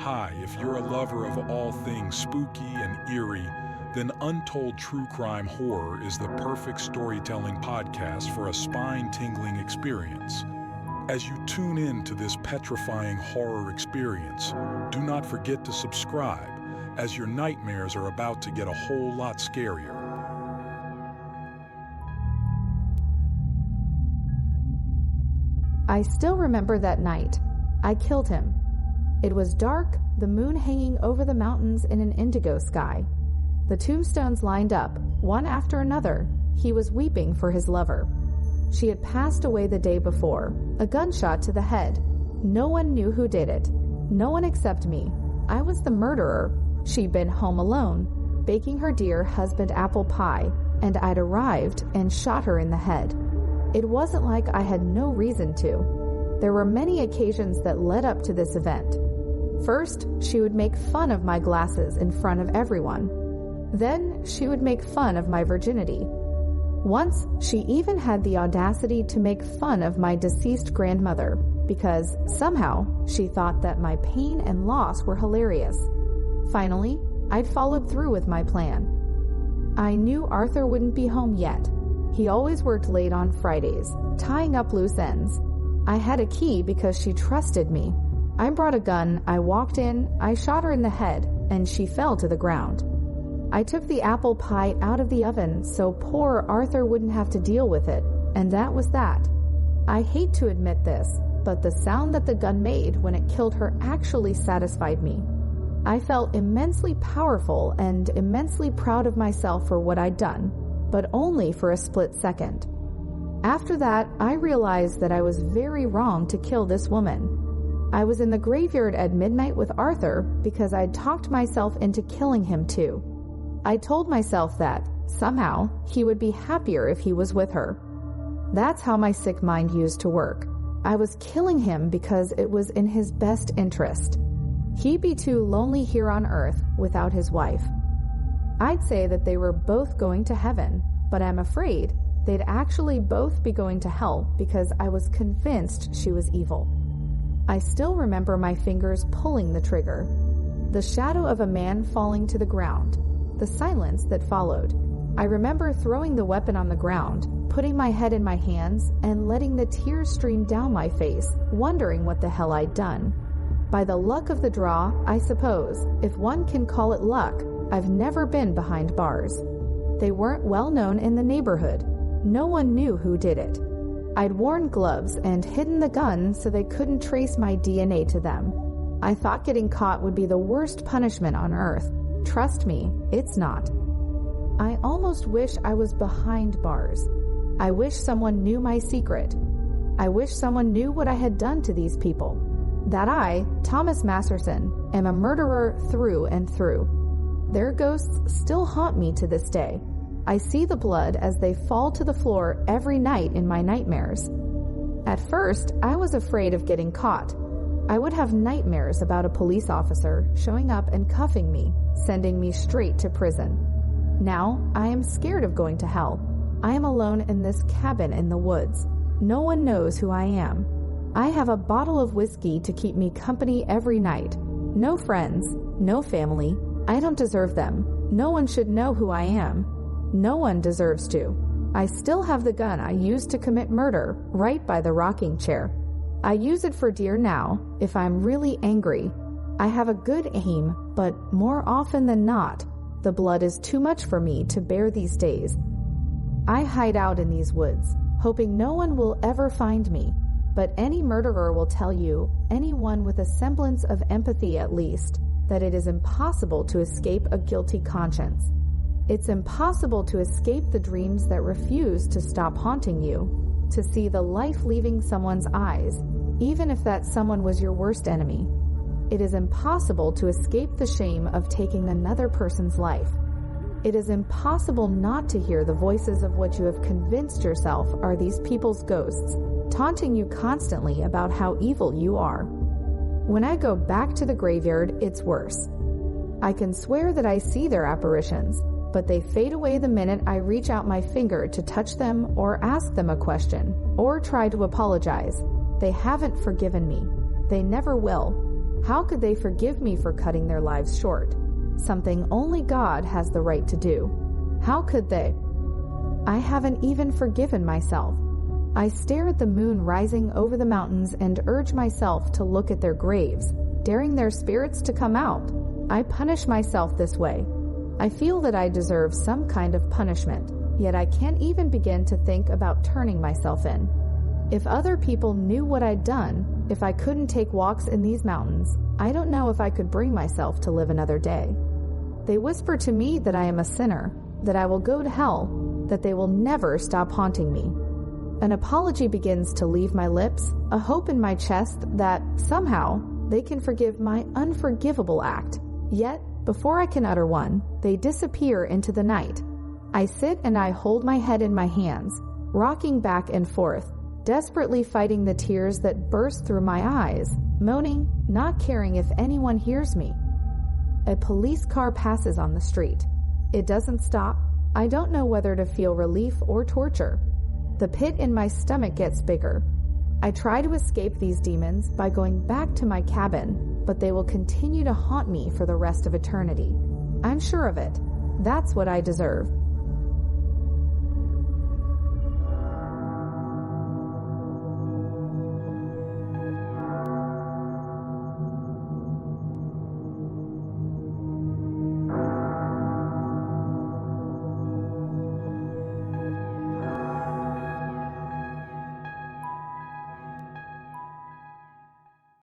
Hi, if you're a lover of all things spooky and eerie, then Untold True Crime Horror is the perfect storytelling podcast for a spine-tingling experience. As you tune in to this petrifying horror experience, do not forget to subscribe, as your nightmares are about to get a whole lot scarier. I still remember that night. I killed him. It was dark, the moon hanging over the mountains in an indigo sky. The tombstones lined up, one after another. He was weeping for his lover. She had passed away the day before, a gunshot to the head. No one knew who did it. No one except me. I was the murderer. She'd been home alone, baking her dear husband apple pie, and I'd arrived and shot her in the head. It wasn't like I had no reason to. There were many occasions that led up to this event. First, she would make fun of my glasses in front of everyone. Then, she would make fun of my virginity. Once, she even had the audacity to make fun of my deceased grandmother, because somehow she thought that my pain and loss were hilarious. Finally, I'd followed through with my plan. I knew Arthur wouldn't be home yet. He always worked late on Fridays, tying up loose ends. I had a key because she trusted me. I brought a gun, I walked in, I shot her in the head, and she fell to the ground. I took the apple pie out of the oven so poor Arthur wouldn't have to deal with it, and that was that. I hate to admit this, but the sound that the gun made when it killed her actually satisfied me. I felt immensely powerful and immensely proud of myself for what I'd done, but only for a split second. After that, I realized that I was very wrong to kill this woman. I was in the graveyard at midnight with Arthur because I'd talked myself into killing him too. I told myself that, somehow, he would be happier if he was with her. That's how my sick mind used to work. I was killing him because it was in his best interest. He'd be too lonely here on earth without his wife. I'd say that they were both going to heaven, but I'm afraid they'd actually both be going to hell because I was convinced she was evil. I still remember my fingers pulling the trigger, the shadow of a man falling to the ground, the silence that followed. I remember throwing the weapon on the ground, putting my head in my hands, and letting the tears stream down my face, wondering what the hell I'd done. By the luck of the draw, I suppose, if one can call it luck, I've never been behind bars. They weren't well known in the neighborhood. No one knew who did it. I'd worn gloves and hidden the gun so they couldn't trace my DNA to them. I thought getting caught would be the worst punishment on earth. Trust me, it's not. I almost wish I was behind bars. I wish someone knew my secret. I wish someone knew what I had done to these people. That I, Thomas Masterson, am a murderer through and through. Their ghosts still haunt me to this day. I see the blood as they fall to the floor every night in my nightmares. At first, I was afraid of getting caught. I would have nightmares about a police officer showing up and cuffing me, sending me straight to prison. Now, I am scared of going to hell. I am alone in this cabin in the woods. No one knows who I am. I have a bottle of whiskey to keep me company every night. No friends, no family. I don't deserve them. No one should know who I am. No one deserves to. I still have the gun I used to commit murder right by the rocking chair. I use it for deer now if I'm really angry. I have a good aim, but more often than not, the blood is too much for me to bear these days. I hide out in these woods, hoping no one will ever find me, but any murderer will tell you, anyone with a semblance of empathy at least, that it is impossible to escape a guilty conscience. It's impossible to escape the dreams that refuse to stop haunting you, to see the life leaving someone's eyes, even if that someone was your worst enemy. It is impossible to escape the shame of taking another person's life. It is impossible not to hear the voices of what you have convinced yourself are these people's ghosts, taunting you constantly about how evil you are. When I go back to the graveyard, it's worse. I can swear that I see their apparitions, but they fade away the minute I reach out my finger to touch them or ask them a question or try to apologize. They haven't forgiven me. They never will. How could they forgive me for cutting their lives short? Something only God has the right to do. How could they? I haven't even forgiven myself. I stare at the moon rising over the mountains and urge myself to look at their graves, daring their spirits to come out. I punish myself this way. I feel that I deserve some kind of punishment, yet I can't even begin to think about turning myself in. If other people knew what I'd done, if I couldn't take walks in these mountains, I don't know if I could bring myself to live another day. They whisper to me that I am a sinner, that I will go to hell, that they will never stop haunting me. An apology begins to leave my lips, a hope in my chest that, somehow, they can forgive my unforgivable act. Yet, before I can utter one, they disappear into the night. I sit and I hold my head in my hands, rocking back and forth, desperately fighting the tears that burst through my eyes, moaning, not caring if anyone hears me. A police car passes on the street. It doesn't stop. I don't know whether to feel relief or torture. The pit in my stomach gets bigger. I try to escape these demons by going back to my cabin, but they will continue to haunt me for the rest of eternity. I'm sure of it. That's what I deserve.